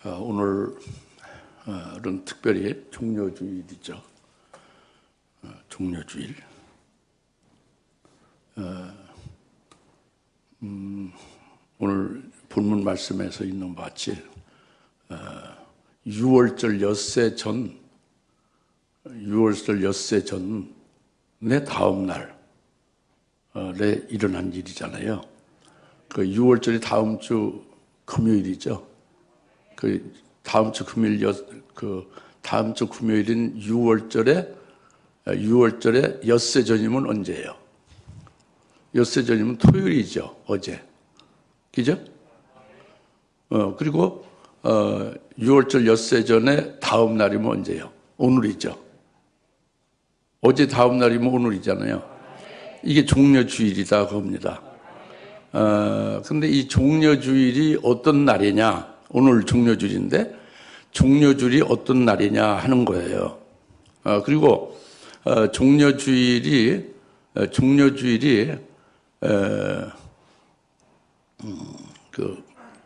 오늘은 특별히 종려주일이죠. 종려주일. 오늘 본문 말씀에서 있는 것 같이 6월절 엿새 전에 다음 날에 일어난 일이잖아요. 그 6월절이 다음 주 금요일이죠. 그 다음 주 금요일인 6월절에 엿새 전이면 언제예요? 엿새 전이면 토요일이죠. 어제. 그죠? 그리고 6월절 엿새 전에 다음 날이면 언제예요? 오늘이죠. 어제 다음 날이면 오늘이잖아요. 이게 종려주일이다 그겁니다. 근데 이 종려주일이 어떤 날이냐? 오늘 종려주일인데 종려주일이 어떤 날이냐 하는 거예요. 그리고 종려주일이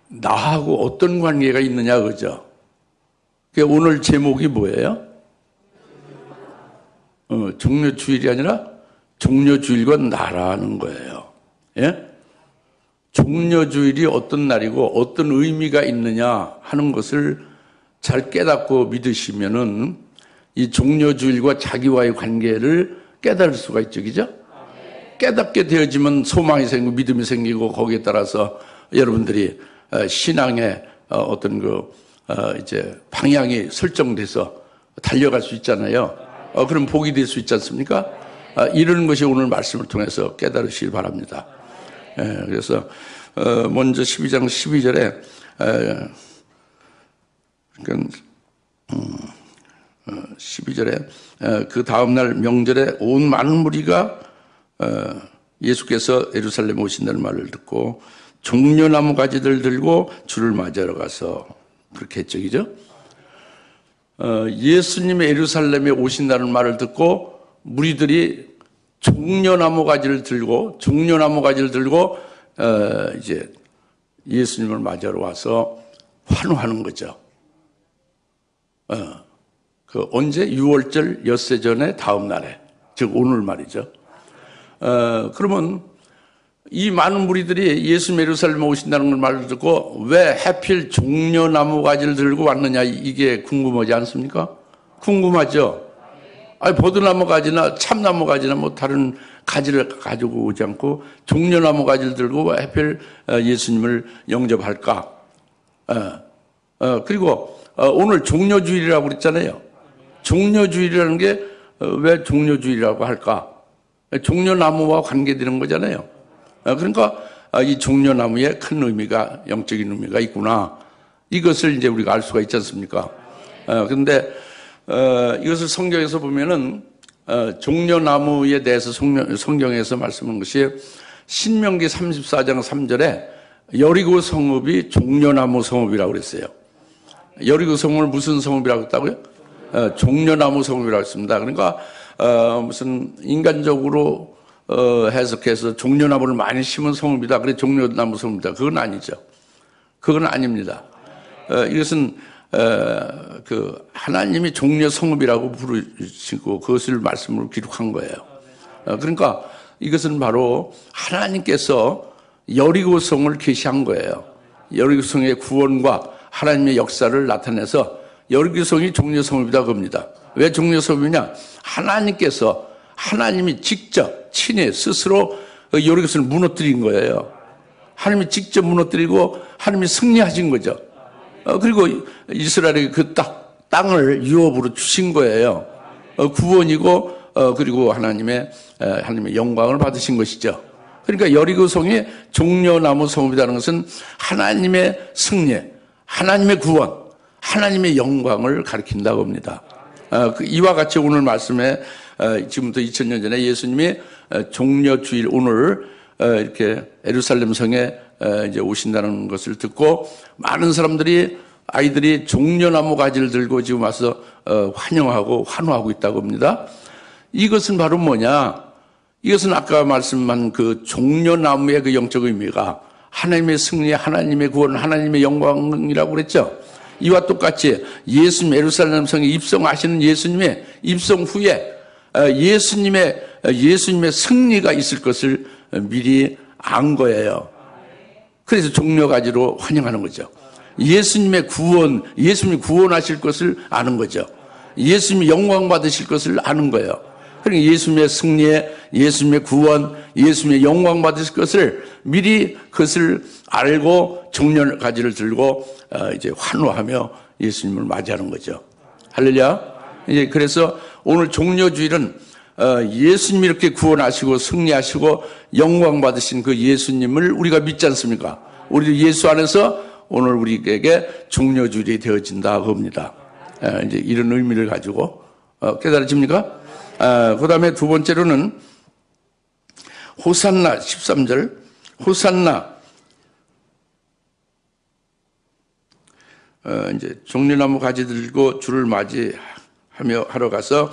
나하고 어떤 관계가 있느냐 그죠? 오늘 제목이 뭐예요? 종려주일이 아니라 종려주일과 나라는 거예요. 예? 종려주일이 어떤 날이고 어떤 의미가 있느냐 하는 것을 잘 깨닫고 믿으시면은 이 종려주일과 자기와의 관계를 깨달을 수가 있죠, 그죠? 깨닫게 되어지면 소망이 생기고 믿음이 생기고 거기에 따라서 여러분들이 신앙의 어떤 이제 방향이 설정돼서 달려갈 수 있잖아요. 그럼 복이 될 수 있지 않습니까? 이런 것이 오늘 말씀을 통해서 깨달으시길 바랍니다. 그래서 먼저 12장 12절에 그러니까 12절에 그 다음날 명절에 온 많은 무리가 예수께서 예루살렘에 오신다는 말을 듣고 종려나무 가지들 들고 주를 맞으러 가서 그렇게 했죠, 그죠? 예수님의 예루살렘에 오신다는 말을 듣고 무리들이 종려나무 가지를 들고 이제 예수님을 맞으러 와서 환호하는 거죠. 언제? 6월절 엿새 전에 다음 날에, 즉 오늘 말이죠. 그러면 이 많은 무리들이 예수님 예루살렘에 오신다는 말을 듣고 왜 하필 종려나무 가지를 들고 왔느냐 이게 궁금하지 않습니까? 궁금하죠. 아니 버드나무 가지나 참나무 가지나 뭐 다른 가지를 가지고 오지 않고 종려나무 가지를 들고 왜 하필 예수님을 영접할까? 그리고 오늘 종려주일이라고 그랬잖아요. 종려주일이라는 게 왜 종려주일이라고 할까? 종려나무와 관계되는 거잖아요. 그러니까 이 종려나무에 큰 의미가, 영적인 의미가 있구나. 이것을 이제 우리가 알 수가 있지 않습니까? 그런데 이것을 성경에서 보면은 종려나무에 대해서 성경에서 말씀한 것이 신명기 34장 3절에 여리고 성읍이 종려나무 성읍이라고 그랬어요. 여리고 성읍을 무슨 성읍이라고 했다고요? 종려나무 성읍이라고 했습니다. 그러니까 무슨 인간적으로 해석해서 종려나무를 많이 심은 성읍이다. 그래 종려나무 성읍이다. 그건 아니죠. 그건 아닙니다. 이것은 하나님이 종려 성읍이라고 부르시고 그것을 말씀으로 기록한 거예요. 그러니까 이것은 바로 하나님께서 여리고성을 계시한 거예요. 여리고성의 구원과 하나님의 역사를 나타내서 여리고성이 종려 성읍이다 겁니다. 왜 종려 성읍이냐? 하나님이 직접 친히 스스로 여리고성을 무너뜨린 거예요. 하나님이 직접 무너뜨리고 하나님이 승리하신 거죠. 그리고 이스라엘에게 그 땅을 유업으로 주신 거예요. 구원이고 그리고 하나님의 영광을 받으신 것이죠. 그러니까 여리고성이 종려나무 성읍이라는 것은 하나님의 승리, 하나님의 구원, 하나님의 영광을 가리킨다고 합니다. 이와 같이 오늘 말씀에 지금부터 2000년 전에 예수님이 종려주일 오늘 이렇게 예루살렘 성에 이제 오신다는 것을 듣고 많은 사람들이 아이들이 종려나무 가지를 들고 지금 와서 환영하고 환호하고 있다고 합니다. 이것은 바로 뭐냐? 이것은 아까 말씀한 그 종려나무의 그 영적 의미가 하나님의 승리, 하나님의 구원, 하나님의 영광이라고 그랬죠. 이와 똑같이 예수님 예루살렘 성에 입성하시는 예수님의 입성 후에 예수님의 승리가 있을 것을 미리 안 거예요. 그래서 종려가지로 환영하는 거죠. 예수님의 구원, 예수님이 구원하실 것을 아는 거죠. 예수님이 영광 받으실 것을 아는 거예요. 그러니까 예수님의 승리에, 예수님의 구원, 예수님의 영광 받으실 것을 미리 그것을 알고 종려가지를 들고 이제 환호하며 예수님을 맞이하는 거죠. 할렐루야. 이제 그래서 오늘 종려주일은 예수님이 이렇게 구원하시고 승리하시고 영광 받으신 그 예수님을 우리가 믿지 않습니까? 우리 예수 안에서 오늘 우리에게 종려주일이 되어진다 겁니다. 이제 이런 의미를 가지고 깨달아집니까? 그 다음에 두 번째로는 호산나 13절 호산나 이제 종려나무 가지 들고 주를 맞이하며 하러 가서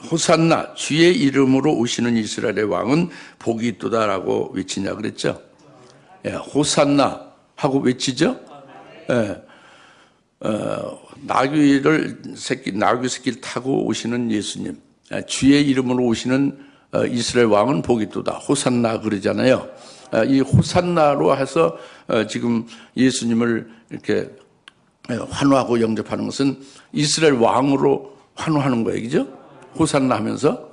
호산나 주의 이름으로 오시는 이스라엘의 왕은 복이 있도다라고 외치냐 그랬죠. 예, 호산나 하고 외치죠. 예, 나귀 새끼를 타고 오시는 예수님, 주의 이름으로 오시는 이스라엘 왕은 복이 있도다. 호산나 그러잖아요. 이 호산나로 해서 지금 예수님을 이렇게 환호하고 영접하는 것은 이스라엘 왕으로 환호하는 거예요, 그죠? 호산나 하면서.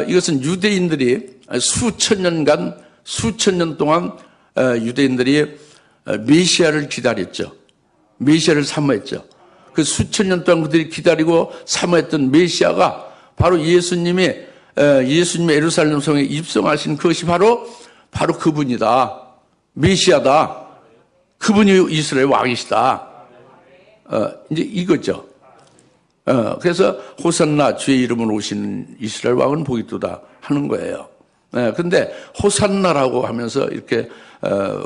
이것은 유대인들이 수천 년 동안 유대인들이 메시아를 기다렸죠. 메시아를 사모했죠. 그 수천 년 동안 그들이 기다리고 사모했던 메시아가 바로 예수님의 예루살렘 성에 입성하신 그것이 바로 그분이다. 메시아다. 그분이 이스라엘 왕이시다. 이제 이거죠. 그래서 호산나 주의 이름으로 오시는 이스라엘 왕은 복이 있도다 하는 거예요. 근데 호산나라고 하면서 이렇게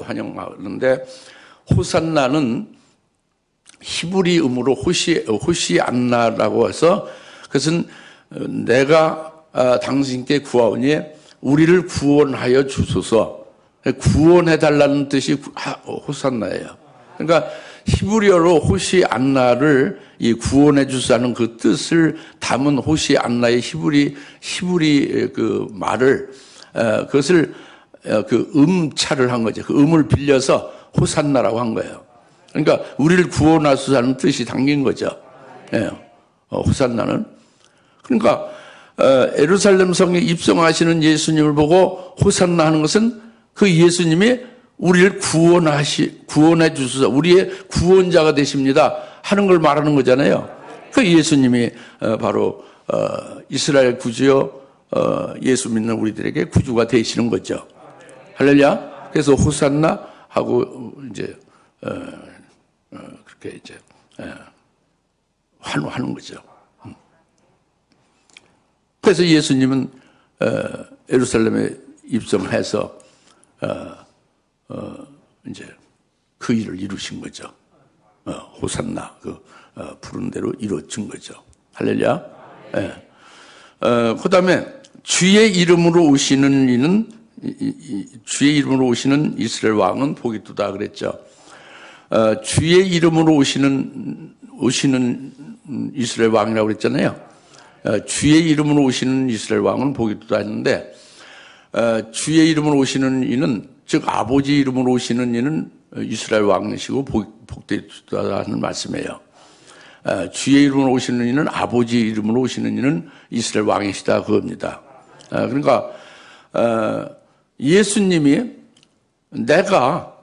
환영하는데 호산나는 히브리음으로 호시안나라고 해서 그것은 내가 당신께 구하오니 우리를 구원하여 주소서, 구원해달라는 뜻이 호산나예요. 그러니까 히브리어로 호시안나를 이 구원해 주소서는 그 뜻을 담은 호시안나의 히브리 그 말을 그것을 그 음차를 한 거죠. 그 음을 빌려서 호산나라고 한 거예요. 그러니까 우리를 구원하소서라는 뜻이 담긴 거죠. 예, 호산나는. 그러니까 예루살렘 성에 입성하시는 예수님을 보고 호산나 하는 것은 그 예수님이 우리를 구원해 주소서, 우리의 구원자가 되십니다 하는 걸 말하는 거잖아요. 그 예수님이 바로 이스라엘 구주요 예수 믿는 우리들에게 구주가 되시는 거죠. 할렐루야. 그래서 호산나 하고 이제 그렇게 이제 환호하는 거죠. 그래서 예수님은 예루살렘에 입성해서 이제 그 일을 이루신 거죠. 호산나 부른 대로 이루어진 거죠. 할렐루야. 그다음에 주의 이름으로 오시는 이는 주의 이름으로 오시는 이스라엘 왕은 복이 있도다 그랬죠. 주의 이름으로 오시는 이스라엘 왕이라고 그랬잖아요. 주의 이름으로 오시는 이스라엘 왕은 복이 있도다 했는데 주의 이름으로 오시는 이는 즉 아버지 이름으로 오시는 이는 이스라엘 왕이시고 복되다는 말씀이에요. 주의 이름으로 오시는 이는 아버지 이름으로 오시는 이는 이스라엘 왕이시다 그겁니다. 그러니까 예수님이 내가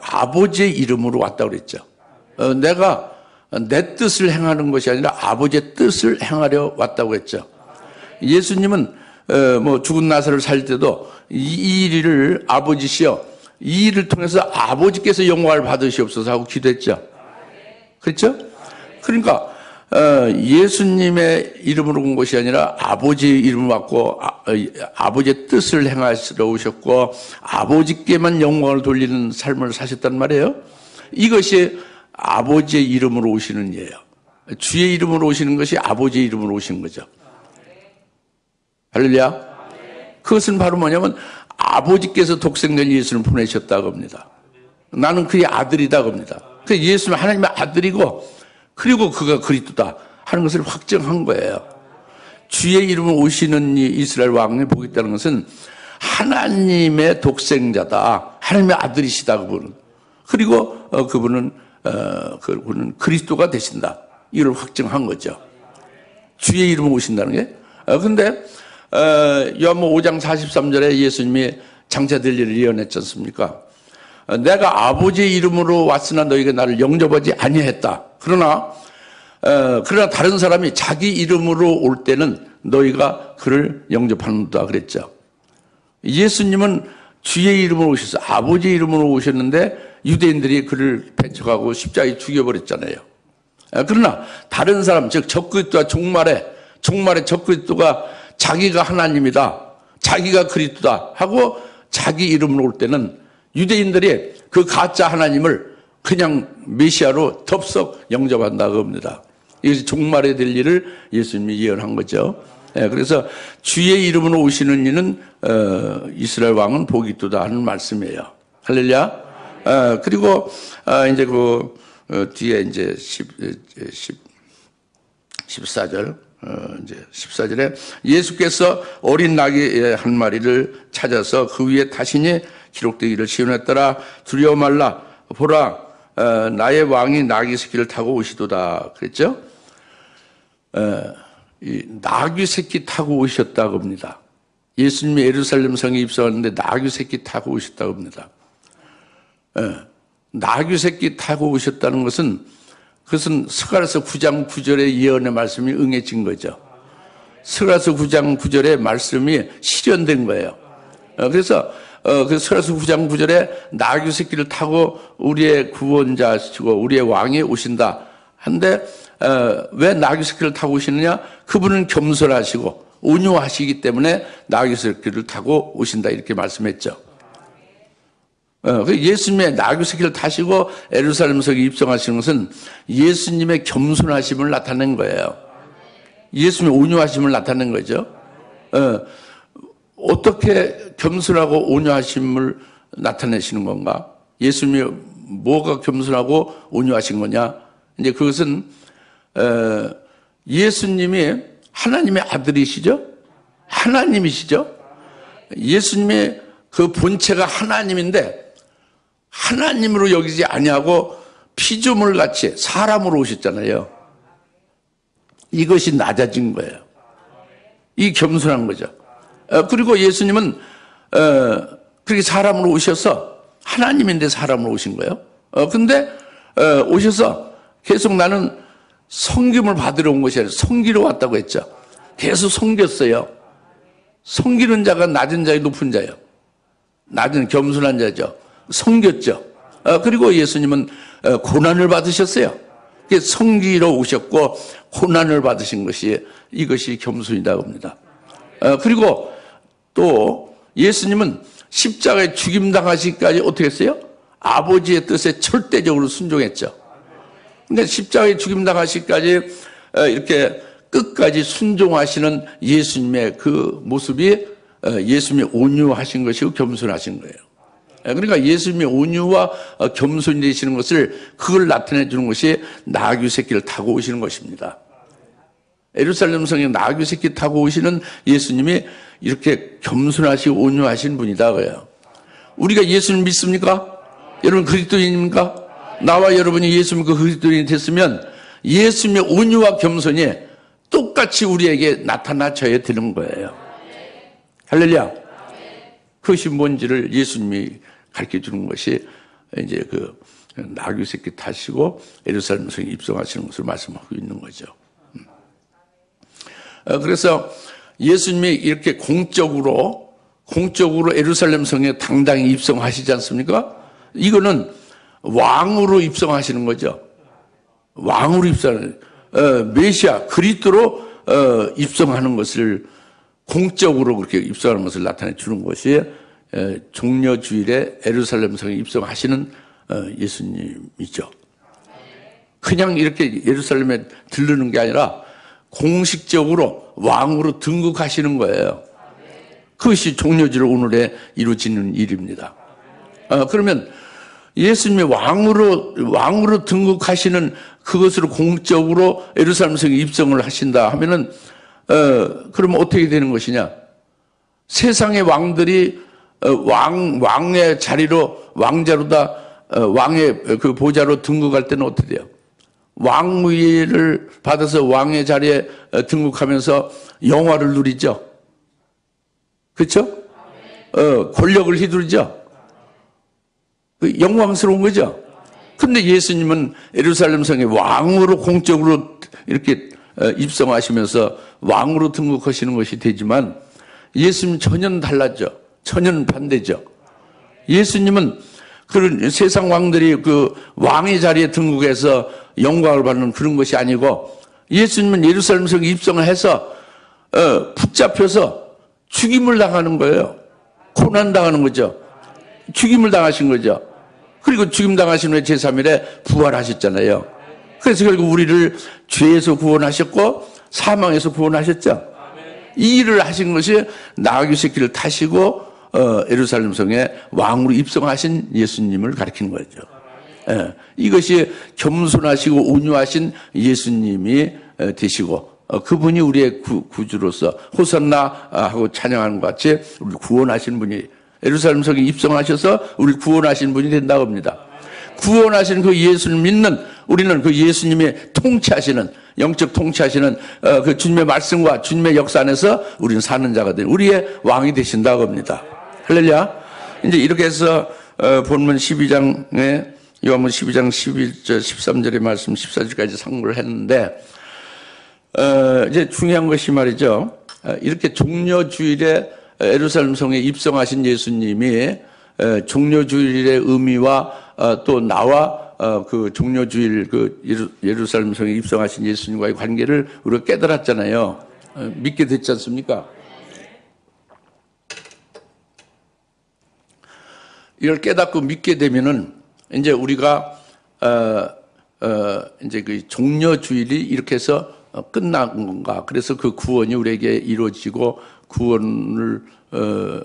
아버지의 이름으로 왔다고 그랬죠. 내가 내 뜻을 행하는 것이 아니라 아버지의 뜻을 행하려 왔다고 했죠. 예수님은 뭐 죽은 나사를 살 때도 이 일을 아버지시여 이 일을 통해서 아버지께서 영광을 받으시옵소서 하고 기도했죠. 그렇죠? 그러니까 예수님의 이름으로 온 것이 아니라 아버지의 이름을 받고 아버지의 뜻을 행하시러 오셨고 아버지께만 영광을 돌리는 삶을 사셨단 말이에요. 이것이 아버지의 이름으로 오시는 이에요. 주의 이름으로 오시는 것이 아버지의 이름으로 오신 거죠. 할렐루야. 그것은 바로 뭐냐면 아버지께서 독생된 예수를 보내셨다고 합니다. 나는 그의 아들이다 겁니다. 그 예수님은 하나님의 아들이고 그리고 그가 그리스도다 하는 것을 확정한 거예요. 주의 이름으로 오시는 이 이스라엘 왕이 보겠다는 것은 하나님의 독생자다. 하나님의 아들이시다 그분은. 그리고 그분은 그리스도가 되신다. 이걸 확정한 거죠. 주의 이름으로 오신다는 게. 근데 요한복음 5장 43절에 예수님이 장차될 일을 예언했지 않습니까? 내가 아버지의 이름으로 왔으나 너희가 나를 영접하지 아니했다. 그러나 다른 사람이 자기 이름으로 올 때는 너희가 그를 영접하는다 그랬죠. 예수님은 주의 이름으로 오셔서 아버지의 이름으로 오셨는데 유대인들이 그를 배척하고 십자가에 죽여버렸잖아요. 그러나 다른 사람, 즉 적그리스도와 종말의 적그리스도가 자기가 하나님이다, 자기가 그리스도다 하고 자기 이름으로 올 때는 유대인들이 그 가짜 하나님을 그냥 메시아로 덥석 영접한다 그겁니다. 이것이 종말에 될 일을 예수님이 예언한 거죠. 그래서 주의 이름으로 오시는 이는 이스라엘 왕은 복이 있도다 하는 말씀이에요. 할렐루야. 그리고 이제 뒤에 이제 14절 이제 14절에 예수께서 어린 나귀 한 마리를 찾아서 그 위에 타시니 기록되기를 시온했더라. 두려워 말라. 보라, 나의 왕이 나귀 새끼를 타고 오시도다. 그랬죠? 이 나귀 새끼 타고 오셨다고 합니다. 예수님이 예루살렘 성에 입성하는데 나귀 새끼 타고 오셨다고 합니다. 나귀 새끼 타고 오셨다는 것은 그것은 스가랴서 9장 9절의 예언의 말씀이 응해진 거죠. 스가랴서 9장 9절의 말씀이 실현된 거예요. 그래서 그 스가랴서 9장 9절에 나귀 새끼를 타고 우리의 구원자시고 우리의 왕이 오신다. 한데 왜 나귀 새끼를 타고 오시느냐? 그분은 겸손하시고 온유하시기 때문에 나귀 새끼를 타고 오신다 이렇게 말씀했죠. 예수님의 나귀 새끼를 타시고 예루살렘 성에 입성하시는 것은 예수님의 겸손하심을 나타낸 거예요. 예수님의 온유하심을 나타낸 거죠. 어떻게 겸손하고 온유하심을 나타내시는 건가? 예수님이 뭐가 겸손하고 온유하신 거냐? 이제 그것은 예수님이 하나님의 아들이시죠? 하나님이시죠? 예수님의 그 본체가 하나님인데 하나님으로 여기지 아니하고 피조물 같이 사람으로 오셨잖아요. 이것이 낮아진 거예요. 이 겸손한 거죠. 그리고 예수님은 그렇게 사람으로 오셔서 하나님인데 사람으로 오신 거예요. 근데 오셔서 계속 나는 섬김을 받으러 온 것이 아니라 섬기러 왔다고 했죠. 계속 섬겼어요. 섬기는 자가 낮은 자의 높은 자예요. 낮은 겸손한 자죠. 섬겼죠. 그리고 예수님은 고난을 받으셨어요. 섬기러 오셨고 고난을 받으신 것이 이것이 겸손이라고 합니다. 그리고 또 예수님은 십자가에 죽임당하시기까지 어떻게 했어요? 아버지의 뜻에 절대적으로 순종했죠. 그러니까 십자가에 죽임당하시기까지 이렇게 끝까지 순종하시는 예수님의 그 모습이 예수님이 온유하신 것이고 겸손하신 거예요. 그러니까 예수님이 온유와 겸손이 되시는 것을 그걸 나타내 주는 것이 나귀 새끼를 타고 오시는 것입니다. 예루살렘 성에 나귀 새끼 타고 오시는 예수님이 이렇게 겸손하시고 온유하신 분이다 그래요. 우리가 예수님 믿습니까? 여러분 그리스도인입니까? 나와 여러분이 예수님 그 그리스도인이 됐으면 예수님의 온유와 겸손이 똑같이 우리에게 나타나져야 되는 거예요. 할렐루야. 그것이 뭔지를 예수님이 가르쳐 주는 것이 이제 그 나귀 새끼 타시고 예루살렘 성에 입성하시는 것을 말씀하고 있는 거죠. 그래서 예수님이 이렇게 공적으로 예루살렘 성에 당당히 입성하시지 않습니까? 이거는 왕으로 입성하시는 거죠. 왕으로 입성하는 메시아 그리스도로 입성하는 것을 공적으로 그렇게 입성하는 것을 나타내 주는 것이 종려주일에 예루살렘 성에 입성하시는 예수님이죠. 그냥 이렇게 예루살렘에 들르는 게 아니라 공식적으로 왕으로 등극하시는 거예요. 그것이 종려주일 오늘에 이루어지는 일입니다. 그러면 예수님이 왕으로 등극하시는 그것으로 공적으로 예루살렘 성에 입성을 하신다 하면은, 그러면 어떻게 되는 것이냐? 세상의 왕들이 왕의 자리로, 왕자로다, 왕의 그 보좌로 등극할 때는 어떻게 돼요? 왕위를 받아서 왕의 자리에 등극하면서 영화를 누리죠. 그렇죠? 권력을 휘두르죠. 영광스러운 거죠. 근데 예수님은 예루살렘 성에 왕으로 공적으로 이렇게 입성하시면서 왕으로 등극하시는 것이 되지만 예수님은 전혀 달랐죠. 전혀 반대죠. 예수님은 그런 세상 왕들이 그 왕의 자리에 등극해서 영광을 받는 그런 것이 아니고 예수님은 예루살렘 성에 입성을 해서 붙잡혀서 죽임을 당하는 거예요. 고난당하는 거죠. 죽임을 당하신 거죠. 그리고 죽임 당하신 후에 제3일에 부활하셨잖아요. 그래서 결국 우리를 죄에서 구원하셨고 사망에서 구원하셨죠. 이 일을 하신 것이 나귀 새끼를 타시고 예루살렘 성에 왕으로 입성하신 예수님을 가리키는 거죠. 이것이 겸손하시고 온유하신 예수님이 되시고 그분이 우리의 구주로서 호산나 하고 찬양하는 것 같이 우리 구원하신 분이 예루살렘 성에 입성하셔서 우리 구원하신 분이 된다고 합니다. 구원하신 그 예수를 믿는 우리는 그 예수님이 통치하시는 영적 통치하시는 그 주님의 말씀과 주님의 역사 안에서 우리는 사는 자가 된 우리의 왕이 되신다고 합니다. 할렐루야. 이제 이렇게 해서 본문 12장에 요한복음 12장 11절 13절의 말씀 14절까지 상고를 했는데 이제 중요한 것이 말이죠. 이렇게 종려주일에 예루살렘 성에 입성하신 예수님이 종려주일의 의미와 또 나와 그 종려주일 그 예루살렘 성에 입성하신 예수님과의 관계를 우리가 깨달았잖아요. 믿게 됐지 않습니까? 이걸 깨닫고 믿게 되면은 이제 우리가 이제 그 종려주일이 이렇게 해서 끝난 건가? 그래서 그 구원이 우리에게 이루어지고 구원을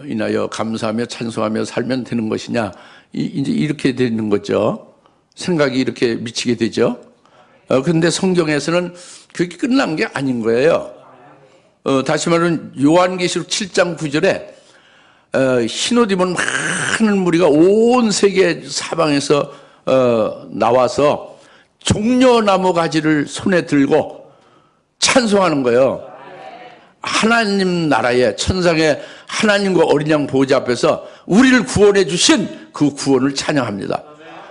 인하여 감사하며 찬송하며 살면 되는 것이냐? 이제 이렇게 되는 거죠. 생각이 이렇게 미치게 되죠. 그런데 성경에서는 그게 끝난 게 아닌 거예요. 다시 말하면 요한계시록 7장 9절에 흰옷 입은 많은 무리가 온 세계 사방에서 나와서 종려나무 가지를 손에 들고 찬송하는 거예요. 하나님 나라의 천상의 하나님과 어린 양 보좌 앞에서 우리를 구원해 주신 그 구원을 찬양합니다.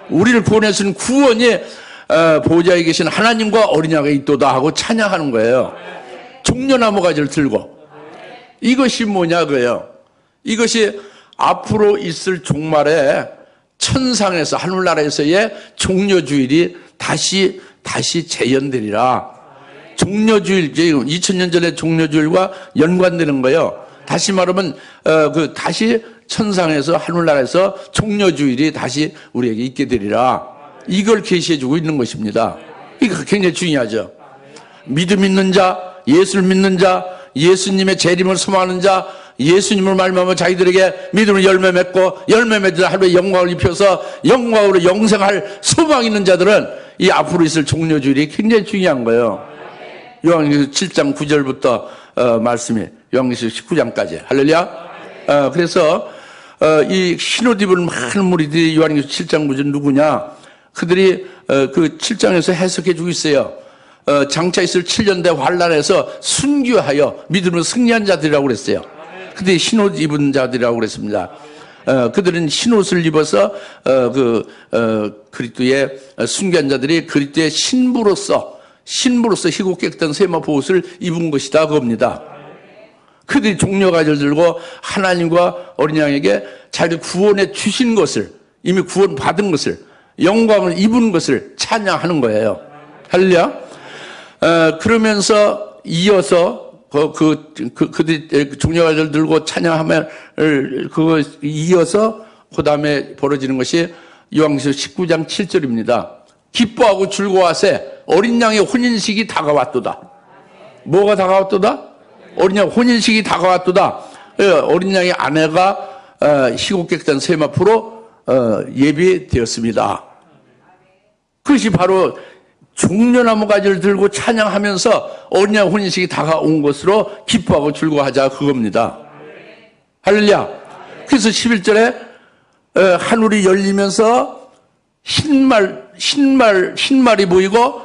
우리를 구원해 주신 구원이 보좌에 계신 하나님과 어린 양에 있도다 하고 찬양하는 거예요. 종려나무 가지를 들고. 이것이 뭐냐고요. 이것이 앞으로 있을 종말에 천상에서 하늘나라에서의 종려주일이 다시 재현되리라. 종려주일, 2000년 전의 종려주일과 연관되는 거예요. 다시 말하면 다시 천상에서 하늘나라에서 종려주일이 다시 우리에게 있게 되리라. 이걸 계시해주고 있는 것입니다. 이거 굉장히 중요하죠. 믿음 있는 자, 예수를 믿는 자, 예수님의 재림을 소망하는 자, 예수님을 말미암아 자기들에게 믿음을 열매 맺고 열매 맺은 하루에 영광을 입혀서 영광으로 영생할 소망 있는 자들은 이 앞으로 있을 종려주일이 굉장히 중요한 거예요. 요한계시록 7장 9절부터 말씀이 요한계시록 19장까지. 할렐루야. 그래서 이 흰옷 입은 많은 무리들이 요한계시록 7장 9절 누구냐? 그들이 그 7장에서 해석해 주고 있어요. 장차 있을 7년대 환란에서 순교하여 믿음으로 승리한 자들이라고 그랬어요. 그들이 흰옷 입은 자들이라고 그랬습니다. 그들은 흰옷을 입어서 그리스도의 순교한 자들이 그리스도의 신부로서 희고 깨끗한 세마 보옷을 입은 것이다 그겁니다. 그들이 종려가지를 들고 하나님과 어린 양에게 자기를 구원해 주신 것을, 이미 구원 받은 것을, 영광을 입은 것을 찬양하는 거예요. 할렐루야. 그러면서 이어서 그들이 종려가지를 들고 찬양하면 그거 이어서 그 다음에 벌어지는 것이 요한계시록 19장 7절입니다. 기뻐하고 즐거워하세 어린 양의 혼인식이 다가왔도다. 뭐가 다가왔도다? 어린 양 혼인식이 다가왔도다. 어린 양의 아내가 희고 깨끗한 세마포로 예비되었습니다. 그것이 바로 종려나무 가지를 들고 찬양하면서 어린 양 혼인식이 다가온 것으로 기뻐하고 즐거워하자 그겁니다. 할렐루야. 그래서 11절에 하늘이 열리면서 흰말이 보이고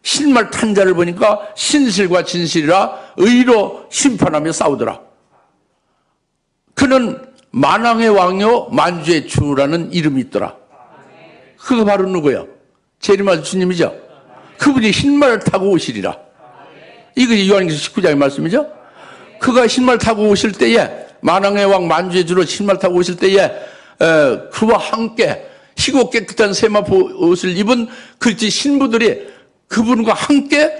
흰말 탄 자를 보니까 신실과 진실이라 의로 심판하며 싸우더라. 그는 만왕의 왕요 만주의 주라는 이름이 있더라. 그거 바로 누구예요? 재림하신 주님이죠. 그분이 흰말을 타고 오시리라. 이것이 요한계시록 19장의 말씀이죠. 그가 흰말 타고 오실 때에 만왕의 왕 만주의 주로 흰말 타고 오실 때에 그와 함께 희고 깨끗한 세마포 옷을 입은 그리스도 신부들이 그분과 함께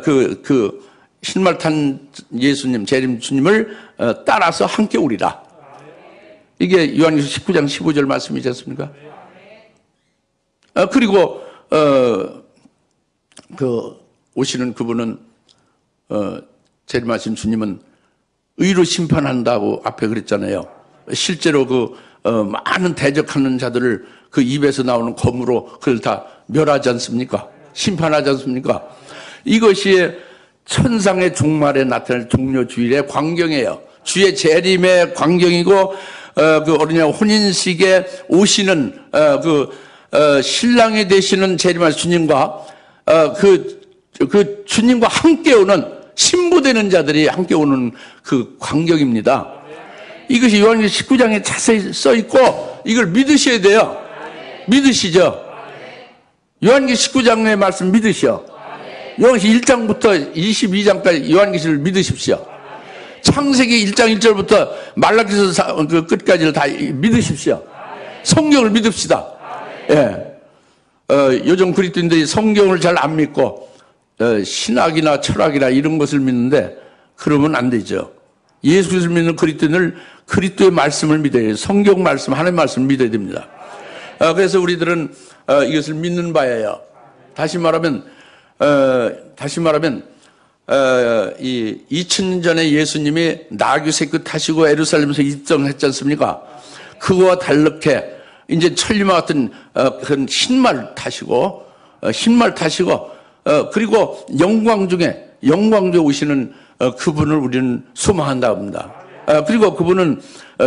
그 흰말 탄 예수님 재림 주님을 따라서 함께 오리라. 이게 요한계시록 19장 15절 말씀이지 않습니까? 그리고 그 오시는 그분은 재림하신 주님은 의로 심판한다고 앞에 그랬잖아요. 실제로 그 많은 대적하는 자들을 그 입에서 나오는 검으로 그걸 다 멸하지 않습니까? 심판하지 않습니까? 이것이 천상의 종말에 나타날 종려주일의 광경이에요. 주의 재림의 광경이고 그 어린 양 혼인식에 오시는 신랑이 되시는 재림하신 주님과 그 주님과 함께 오는 신부되는 자들이 함께 오는 그 광경입니다. 이것이 요한계시록 19장에 자세히 써 있고 이걸 믿으셔야 돼요. 믿으시죠? 요한계시록 19장의 말씀 믿으시오. 요한계시록 1장부터 22장까지 요한계시록을 믿으십시오. 창세기 1장 1절부터 말라기서 그 끝까지를 다 믿으십시오. 성경을 믿읍시다. 예. 요즘 그리스도인들이 성경을 잘 안 믿고 신학이나 철학이나 이런 것을 믿는데 그러면 안 되죠. 예수를 믿는 그리스도인을 그리스도의 말씀을 믿어야 해요. 성경 말씀, 하나님의 말씀을 믿어야 됩니다. 그래서 우리들은 이것을 믿는 바예요. 다시 말하면 이 2000년 전에 예수님이 나귀 새끼 타시고 예루살렘에서 입성했지 않습니까? 그거와 다르게 이제 천리마 같은 그런 흰말 타시고 그리고 영광 중에 오시는 그분을 우리는 소망한다고 합니다. 그리고 그분은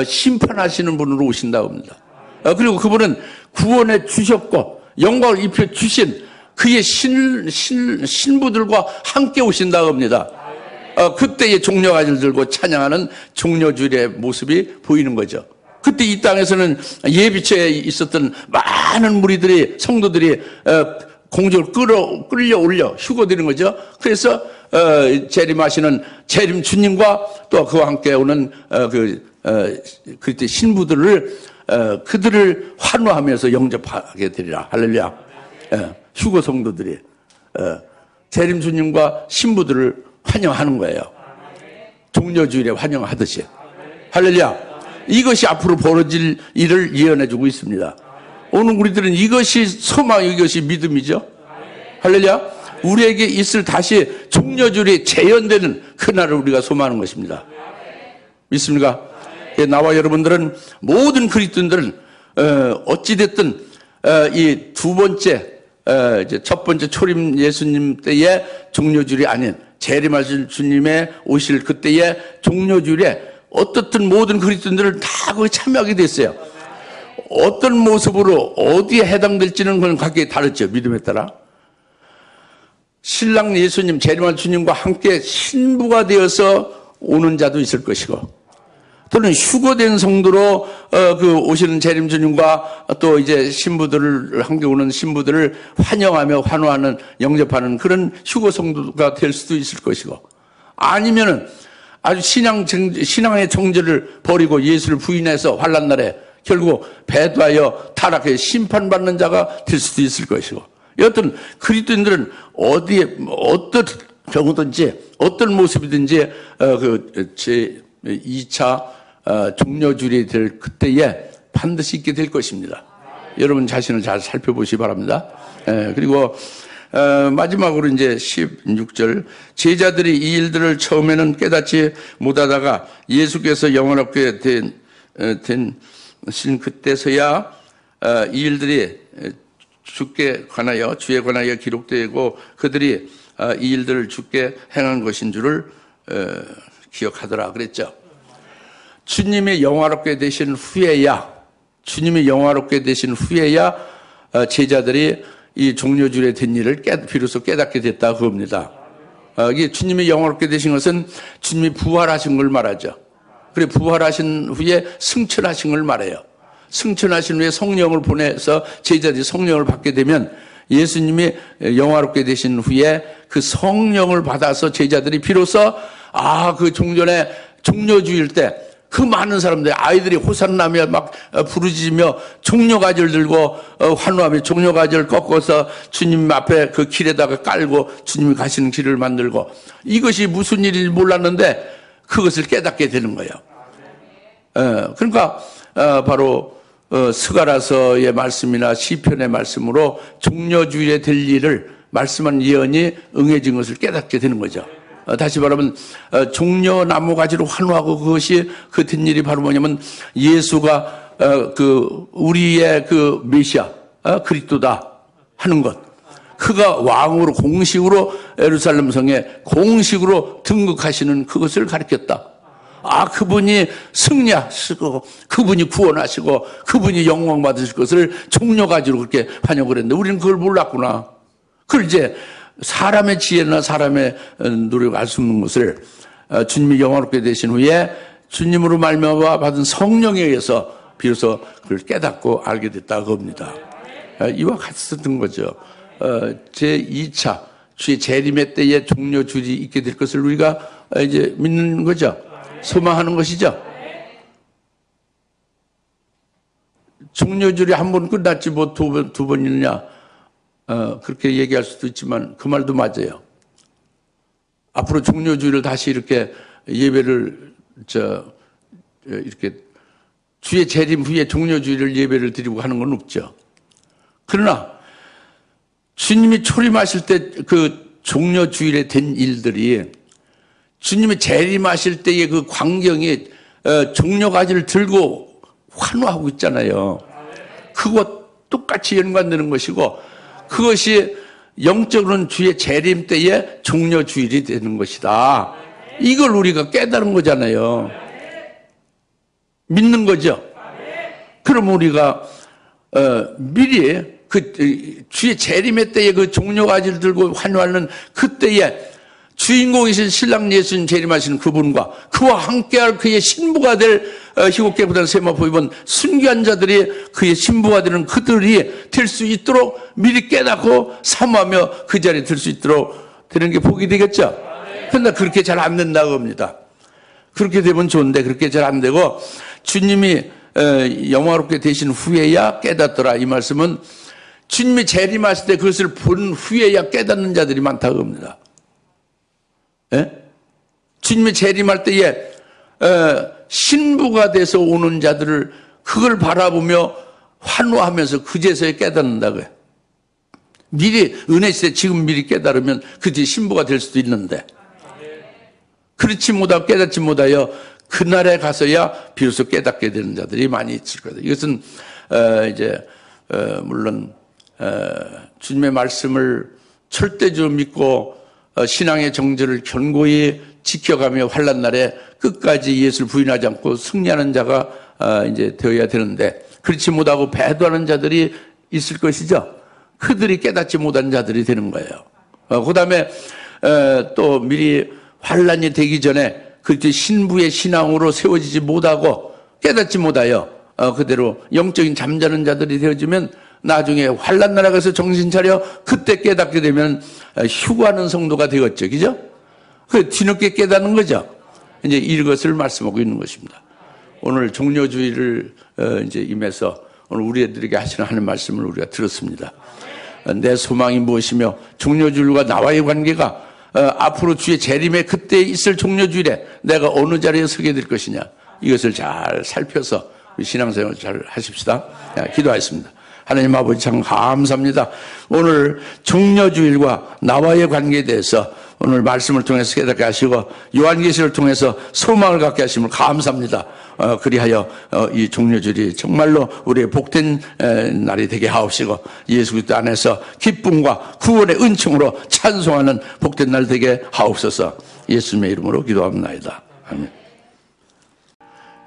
심판하시는 분으로 오신다고 합니다. 그리고 그분은 구원해 주셨고 영광을 입혀 주신 그의 신부들과 함께 오신다고 합니다. 그때의 종려가지를 들고 찬양하는 종려주일의 모습이 보이는 거죠. 그때 이 땅에서는 예비처에 있었던 많은 무리들이 성도들이 공중을 끌려올려 휴거되는 거죠. 그래서 재림하시는 재림 주님과 또 그와 함께 오는 그때 신부들을 그들을 환호하면서 영접하게 되리라. 할렐루야. 휴거 성도들이 재림 주님과 신부들을 환영하는 거예요. 종려주일에 환영하듯이. 할렐루야. 이것이 앞으로 벌어질 일을 예언해주고 있습니다. 오늘 우리들은 이것이 소망, 이것이 믿음이죠. 할렐루야. 우리에게 있을 다시 종려주일이 재현되는 그날을 우리가 소망하는 것입니다. 믿습니까? 나와 여러분들은 모든 그리스도인들은 어찌됐든 이 두 번째 이제 첫 번째 초림 예수님 때의 종려주일이 아닌 재림하실 주님의 오실 그때의 종려주일에 어떻든 모든 그리스도인들을 다 거기 참여하게 됐어요. 어떤 모습으로 어디에 해당될지는 그건 각기 다르죠. 믿음에 따라. 신랑 예수님, 재림할 주님과 함께 신부가 되어서 오는 자도 있을 것이고, 또는 휴거된 성도로 그 오시는 재림 주님과 또 이제 신부들을 함께 오는 신부들을 환영하며 환호하는 영접하는 그런 휴거 성도가 될 수도 있을 것이고, 아니면은 아주 신앙의 정죄를 버리고 예수를 부인해서 환난 날에 결국 배도하여 타락해 심판받는 자가 될 수도 있을 것이고, 여튼 그리스도인들은 어디에 어떤 경우든지 어떤 모습이든지 제 2차 종려주일이 될 그때에 반드시 있게 될 것입니다. 여러분 자신을 잘 살펴보시기 바랍니다. 그리고 마지막으로 이제 16절, 제자들이 이 일들을 처음에는 깨닫지 못하다가 예수께서 영원하게 된 그때서야 이 일들이 주께 관하여 주에 관하여 기록되고 그들이 이 일들을 주께 행한 것인 줄을 기억하더라 그랬죠. 주님이 영화롭게 되신 후에야 제자들이 이 종려주일에 된 일을 비로소 깨닫게 됐다 그겁니다. 이게 주님이 영화롭게 되신 것은 주님이 부활하신 걸 말하죠. 그래 부활하신 후에 승천하신 걸 말해요. 승천하신 후에 성령을 보내서 제자들이 성령을 받게 되면 예수님이 영화롭게 되신 후에 그 성령을 받아서 제자들이 비로소 그 종전에 종려주일 때 그 많은 사람들 아이들이 호산나며 막 부르짖으며 종려가지를 들고 환호하며 종려가지를 꺾어서 주님 앞에 그 길에다가 깔고 주님이 가시는 길을 만들고 이것이 무슨 일인지 몰랐는데 그것을 깨닫게 되는 거예요. 그러니까 바로 스가랴서의 말씀이나 시편의 말씀으로 종려주일에 될 일을 말씀한 예언이 응해진 것을 깨닫게 되는 거죠. 다시 말하면 종려나무 가지로 환호하고 그것이 그 된 일이 바로 뭐냐면 예수가 우리의 그 메시아 그리스도다 하는 것. 그가 왕으로 공식으로 예루살렘 성에 공식으로 등극하시는 그것을 가르쳤다. 그분이 승리하시고 그분이 구원하시고 그분이 영광 받으실 것을 종려가지로 그렇게 환영을 했는데 우리는 그걸 몰랐구나. 그걸 이제 사람의 지혜나 사람의 노력 알 수 없는 것을 주님이 영화롭게 되신 후에 주님으로 말미암아 받은 성령에 의해서 비로소 그걸 깨닫고 알게 됐다 그겁니다. 이와 같았던 거죠. 제2차 주의 재림의 때에 종려주일이 있게 될 것을 우리가 이제 믿는 거죠. 소망하는 것이죠. 종려주일이 한 번 끝났지 뭐 두 번 있느냐. 그렇게 얘기할 수도 있지만 그 말도 맞아요. 앞으로 종려주일을 다시 이렇게 예배를 이렇게 주의 재림 후에 종려주일을 예배를 드리고 하는 건 없죠. 그러나 주님이 초림하실 때 그 종려주일에 된 일들이 주님이 재림하실 때의 그 광경이 종려가지를 들고 환호하고 있잖아요. 그거 똑같이 연관되는 것이고 그것이 영적으로는 주의 재림 때에 종려주일이 되는 것이다. 이걸 우리가 깨달은 거잖아요. 믿는 거죠. 그럼 우리가 미리 그 주의 재림의 때에 그 종려가지를 들고 환호하는 그때에 주인공이신 신랑 예수님 재림하시는 그분과 그와 함께할 그의 신부가 될 희곡계 부단 세마포 입은 순교한 자들이 그의 신부가 되는 그들이 될 수 있도록 미리 깨닫고 사모하며 그 자리에 들 수 있도록 되는 게 복이 되겠죠. 그런데 그렇게 잘 안 된다고 합니다. 그렇게 되면 좋은데 그렇게 잘 안 되고 주님이 영화롭게 되신 후에야 깨닫더라. 이 말씀은 주님이 재림하실 때 그것을 본 후에야 깨닫는 자들이 많다고 합니다. 예? 주님이 재림할 때에 신부가 돼서 오는 자들을 그걸 바라보며 환호하면서 그제서야 깨닫는다고요. 미리 은혜 시대 지금 미리 깨달으면 그제 신부가 될 수도 있는데 그렇지 못하고 깨닫지 못하여 그날에 가서야 비로소 깨닫게 되는 자들이 많이 있을 거다. 이것은 물론 주님의 말씀을 절대적으로 믿고 신앙의 정절을 견고히 지켜가며 환난 날에 끝까지 예수를 부인하지 않고 승리하는 자가 이제 되어야 되는데 그렇지 못하고 배도하는 자들이 있을 것이죠. 그들이 깨닫지 못한 자들이 되는 거예요. 그다음에 또 미리 환난이 되기 전에 그때 신부의 신앙으로 세워지지 못하고 깨닫지 못하여 그대로 영적인 잠자는 자들이 되어지면 나중에 환난 나라 가서 정신 차려 그때 깨닫게 되면 휴가하는 성도가 되었죠. 그죠? 그 뒤늦게 깨닫는 거죠. 이제 이것을 말씀하고 있는 것입니다. 오늘 종려주의를 이제 임해서 오늘 우리들에게 하시는 하는 말씀을 우리가 들었습니다. 내 소망이 무엇이며 종려주일과 나와의 관계가 앞으로 주의 재림에 그때 있을 종려주일에 내가 어느 자리에 서게 될 것이냐 이것을 잘 살펴서 우리 신앙생활 잘 하십시다. 기도하겠습니다. 하나님 아버지 참 감사합니다. 오늘 종려주일과 나와의 관계에 대해서 오늘 말씀을 통해서 깨닫게 하시고 요한계시를 통해서 소망을 갖게 하심을 감사합니다. 그리하여 이 종려주일이 정말로 우리의 복된 날이 되게 하옵시고 예수 그리스도 안에서 기쁨과 구원의 은총으로 찬송하는 복된 날 되게 하옵소서. 예수님의 이름으로 기도합니다. 아멘.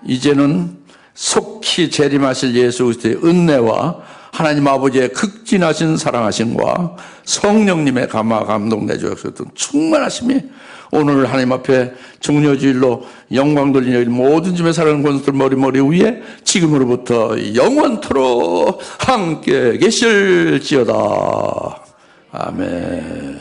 이제는 속히 재림하실 예수 그리스도의 은혜와 하나님 아버지의 극진하신 사랑하심과 성령님의 감화 감동 내주셨던 충만하심이 오늘 하나님 앞에 종려주일로 영광 돌리는 모든 집에 사랑하는 권속들 머리 위에 지금으로부터 영원토록 함께 계실지어다. 아멘.